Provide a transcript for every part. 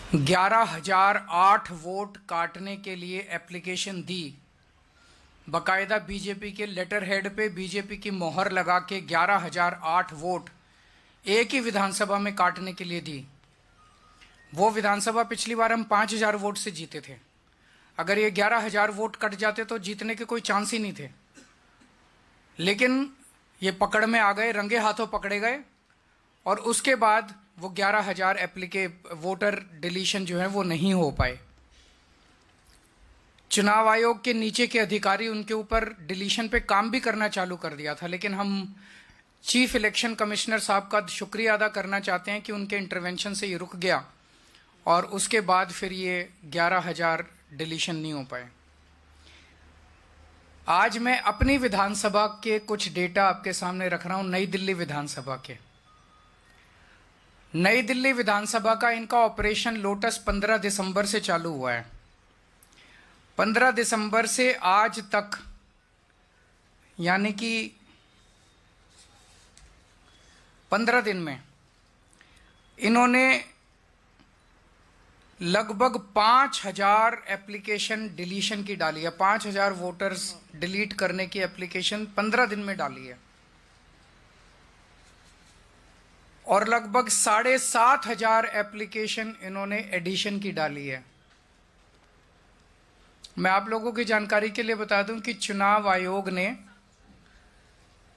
11,008 vote काटने के लिए एप्लीकेशन दी। बाकायदा बीजेपी के लेटर हेड पे बीजेपी की मोहर लगा के 11,008 वोट एक ही विधानसभा में काटने के लिए दी। वो विधानसभा पिछली बार हम 5,000 वोट से जीते थे। अगर ये 11,000 वोट कट जाते तो जीतने के कोई चांस ही नहीं थे, लेकिन ये पकड़ में आ गए, रंगे हाथों पकड़े गए और उसके बाद वो 11,000 वोटर डिलीशन जो है वो नहीं हो पाए। चुनाव आयोग के नीचे के अधिकारी उनके ऊपर डिलीशन पे काम भी करना चालू कर दिया था, लेकिन हम चीफ इलेक्शन कमिश्नर साहब का शुक्रिया अदा करना चाहते हैं कि उनके इंटरवेंशन से ये रुक गया और उसके बाद फिर ये 11,000 डिलीशन नहीं हो पाए। आज मैं अपनी विधानसभा के कुछ डेटा आपके सामने रख रहा हूं। नई दिल्ली विधानसभा के, नई दिल्ली विधानसभा का इनका ऑपरेशन लोटस 15 दिसंबर से चालू हुआ है। 15 दिसंबर से आज तक, यानी कि 15 दिन में इन्होंने लगभग 5,000 एप्लीकेशन डिलीशन की डाली है। 5,000 वोटर्स डिलीट करने की एप्लीकेशन 15 दिन में डाली है और लगभग 7,500 एप्लीकेशन इन्होंने एडिशन की डाली है। मैं आप लोगों की जानकारी के लिए बता दूं कि चुनाव आयोग ने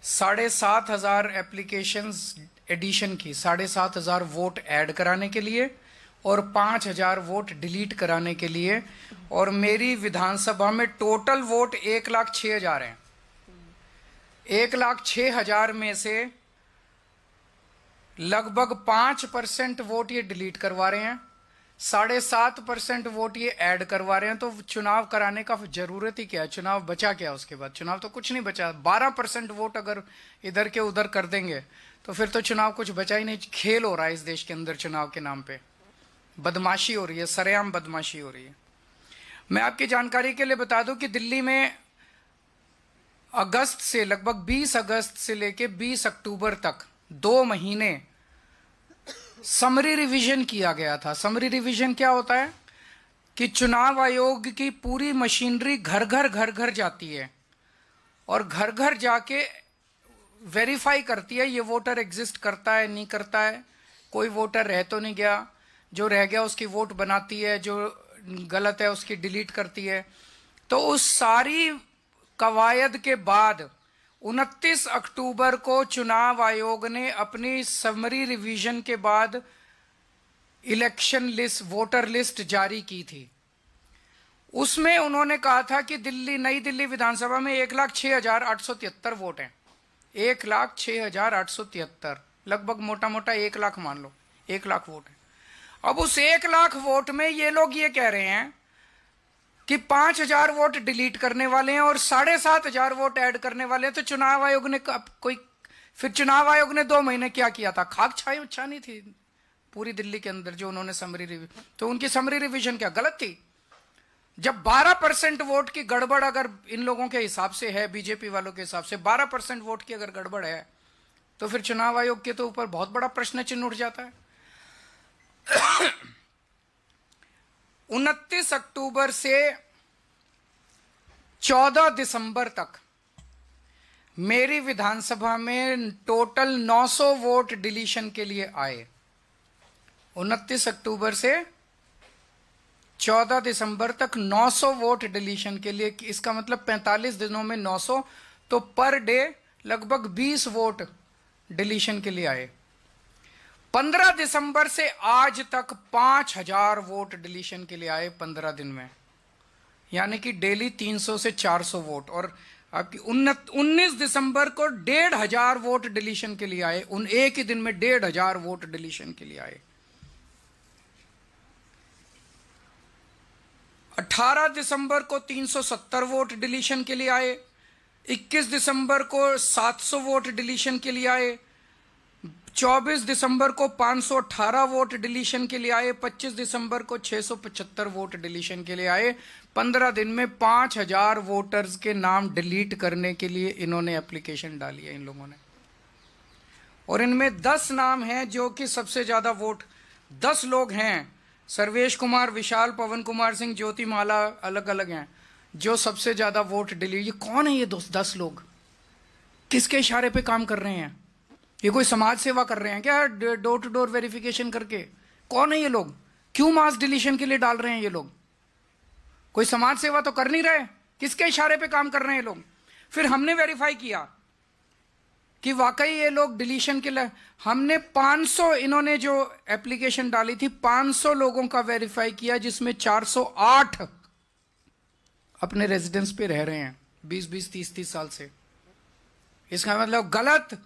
7,500 एप्लीकेशंस एडिशन की, 7,500 वोट ऐड कराने के लिए और 5,000 वोट डिलीट कराने के लिए, और मेरी विधानसभा में टोटल वोट 1,06,000 हैं। 1,06,000 में से लगभग 5% वोट ये डिलीट करवा रहे हैं, 7.5% वोट ये ऐड करवा रहे हैं। तो चुनाव कराने का जरूरत ही क्या है? चुनाव बचा क्या उसके बाद? चुनाव तो कुछ नहीं बचा। 12% वोट अगर इधर के उधर कर देंगे तो फिर तो चुनाव कुछ बचा ही नहीं। खेल हो रहा है इस देश के अंदर, चुनाव के नाम पे बदमाशी हो रही है, सरेआम बदमाशी हो रही है। मैं आपकी जानकारी के लिए बता दूं कि दिल्ली में अगस्त से, लगभग 20 अगस्त से लेके 20 अक्टूबर तक 2 महीने समरी रिवीजन किया गया था। समरी रिवीजन क्या होता है कि चुनाव आयोग की पूरी मशीनरी घर घर जाती है और घर घर जाके वेरीफाई करती है ये वोटर एग्जिस्ट करता है, नहीं करता है, कोई वोटर रह तो नहीं गया, जो रह गया उसकी वोट बनाती है, जो गलत है उसकी डिलीट करती है। तो उस सारी कवायद के बाद 29 अक्टूबर को चुनाव आयोग ने अपनी समरी रिवीजन के बाद इलेक्शन लिस्ट, वोटर लिस्ट जारी की थी। उसमें उन्होंने कहा था कि नई दिल्ली विधानसभा में 1,06,873 वोट हैं। 1,06,873, लगभग मोटा मोटा 1 लाख मान लो, 1 लाख वोट है। अब उस 1 लाख वोट में ये लोग ये कह रहे हैं कि 5,000 वोट डिलीट करने वाले हैं और 7,500 वोट ऐड करने वाले हैं। तो चुनाव आयोग ने फिर चुनाव आयोग ने 2 महीने क्या किया था? खाक छानी थी पूरी दिल्ली के अंदर जो उन्होंने समरी रिवीजन। तो उनकी समरी रिवीजन क्या गलत थी? जब 12% वोट की गड़बड़ अगर इन लोगों के हिसाब से है, बीजेपी वालों के हिसाब से 12% वोट की अगर गड़बड़ है, तो फिर चुनाव आयोग के तो ऊपर बहुत बड़ा प्रश्न चिन्ह उठ जाता है। 29 अक्टूबर से 14 दिसंबर तक मेरी विधानसभा में टोटल 900 वोट डिलीशन के लिए आए। 29 अक्टूबर से 14 दिसंबर तक 900 वोट डिलीशन के लिए। इसका मतलब 45 दिनों में 900, तो पर डे लगभग 20 वोट डिलीशन के लिए आए। 15 दिसंबर से आज तक 5,000 वोट डिलीशन के लिए आए 15 दिन में, यानी कि डेली 300 से 400 वोट। और आपकी 19 दिसंबर को 1,500 वोट डिलीशन के लिए आए। एक ही दिन में 1,500 वोट डिलीशन के लिए आए। 18 दिसंबर को 370 वोट डिलीशन के लिए आए। 21 दिसंबर को 700 वोट डिलीशन के लिए आए। 24 दिसंबर को 518 वोट डिलीशन के लिए आए। 25 दिसंबर को 675 वोट डिलीशन के लिए आए। 15 दिन में 5,000 वोटर्स के नाम डिलीट करने के लिए इन्होंने एप्लीकेशन डाली है इन लोगों ने। और इनमें 10 नाम हैं जो कि सबसे ज्यादा वोट, 10 लोग हैं सर्वेश कुमार, विशाल, पवन कुमार सिंह, ज्योति माला अलग अलग हैं जो सबसे ज्यादा वोट डिलीट। ये कौन है ये 10 लोग? किसके इशारे पे काम कर रहे हैं? ये कोई समाज सेवा कर रहे हैं क्या डोर टू डोर वेरिफिकेशन करके? कौन है ये लोग? क्यों मास डिलीशन के लिए डाल रहे हैं ये लोग? कोई समाज सेवा तो कर नहीं रहे, किसके इशारे पे काम कर रहे हैं ये लोग? फिर हमने वेरीफाई किया कि वाकई ये लोग डिलीशन के लिए, हमने 500, इन्होंने जो एप्लीकेशन डाली थी 500 लोगों का वेरीफाई किया, जिसमें 408 अपने रेजिडेंस पे रह रहे हैं 20-20, 30-30 साल से। इसका मतलब गलत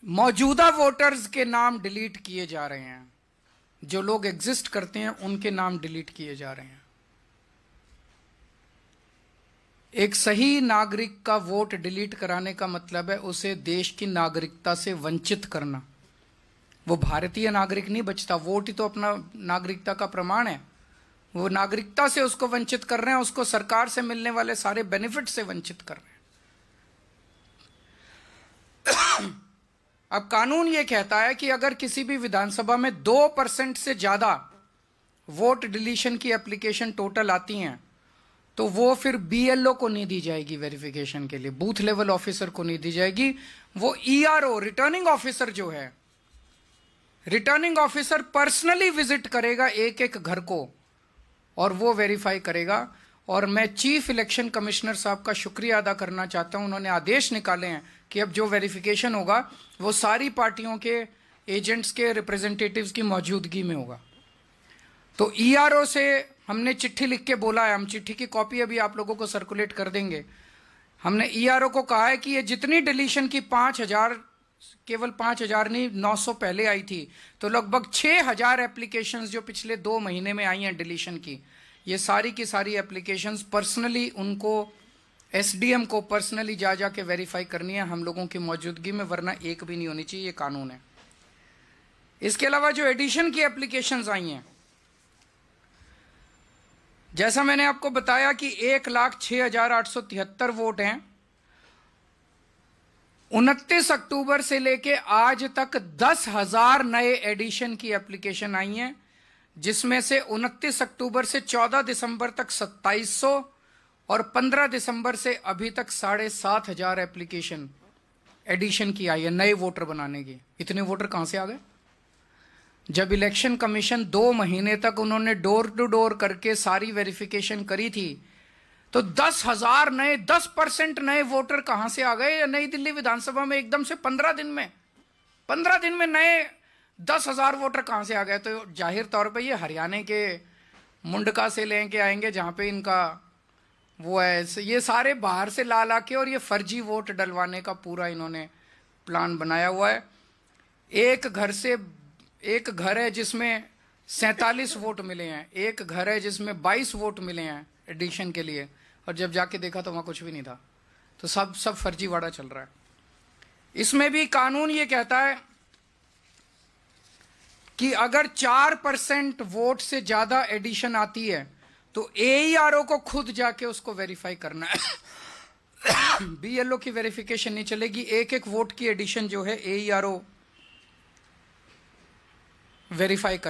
मौजूदा वोटर्स के नाम डिलीट किए जा रहे हैं, जो लोग एग्जिस्ट करते हैं उनके नाम डिलीट किए जा रहे हैं। एक सही नागरिक का वोट डिलीट कराने का मतलब है उसे देश की नागरिकता से वंचित करना। वो भारतीय नागरिक नहीं बचता, वोट ही तो अपना नागरिकता का प्रमाण है। वो नागरिकता से उसको वंचित कर रहे हैं, उसको सरकार से मिलने वाले सारे बेनिफिट से वंचित कर रहे हैं। अब कानून ये कहता है कि अगर किसी भी विधानसभा में 2% से ज्यादा वोट डिलीशन की एप्लीकेशन टोटल आती हैं तो वो फिर बीएलओ को नहीं दी जाएगी वेरिफिकेशन के लिए, बूथ लेवल ऑफिसर को नहीं दी जाएगी। वो ईआरओ, रिटर्निंग ऑफिसर जो है, रिटर्निंग ऑफिसर पर्सनली विजिट करेगा एक एक घर को और वो वेरीफाई करेगा। और मैं चीफ इलेक्शन कमिश्नर साहब का शुक्रिया अदा करना चाहता हूं, उन्होंने आदेश निकाले हैं कि अब जो वेरिफिकेशन होगा वो सारी पार्टियों के एजेंट्स के रिप्रेजेंटेटिव्स की मौजूदगी में होगा। तो ईआरओ से हमने चिट्ठी लिख के बोला है, हम चिट्ठी की कॉपी अभी आप लोगों को सर्कुलेट कर देंगे। हमने ईआरओ को कहा है कि ये जितनी डिलीशन की 5000, केवल 5000 नहीं 900 पहले आई थी, तो लगभग 6000 एप्लीकेशंस जो पिछले 2 महीने में आई हैं डिलीशन की, ये सारी की सारी एप्लीकेशंस पर्सनली उनको, एसडीएम को पर्सनली जा के वेरीफाई करनी है हम लोगों की मौजूदगी में, वरना एक भी नहीं होनी चाहिए, ये कानून है। इसके अलावा जो एडिशन की एप्लीकेशंस आई हैं, जैसा मैंने आपको बताया कि 1,06,873 वोट हैं। 29 अक्टूबर से लेके आज तक 10,000 नए एडिशन की एप्लीकेशन आई हैं, जिसमें से 29 अक्टूबर से 14 दिसंबर तक 2700 और 15 दिसंबर से अभी तक 7,500 एप्लीकेशन एडिशन की आई है नए वोटर बनाने की। इतने वोटर कहां से आ गए? जब इलेक्शन कमीशन 2 महीने तक उन्होंने डोर टू डोर करके सारी वेरिफिकेशन करी थी, तो 10,000 नए, 10% नए वोटर कहां से आ गए? नई दिल्ली विधानसभा में एकदम से 15 दिन में नए 10,000 वोटर कहां से आ गए? तो जाहिर तौर पे ये हरियाणा के मुंडका से लेके आएंगे, जहां पे इनका वो है। ये सारे बाहर से ला ला के और ये फर्जी वोट डलवाने का पूरा इन्होंने प्लान बनाया हुआ है। एक घर है जिसमें 47 वोट मिले हैं, एक घर है जिसमें 22 वोट मिले हैं एडिशन के लिए, और जब जाके देखा तो वहां कुछ भी नहीं था। तो सब फर्जीवाड़ा चल रहा है। इसमें भी कानून ये कहता है कि अगर 4% वोट से ज्यादा एडिशन आती है तो एईआरओ को खुद जाके उसको वेरीफाई करना है। बीएलओ की वेरिफिकेशन नहीं चलेगी। एक वोट की एडिशन जो है एईआरओ वेरीफाई करे।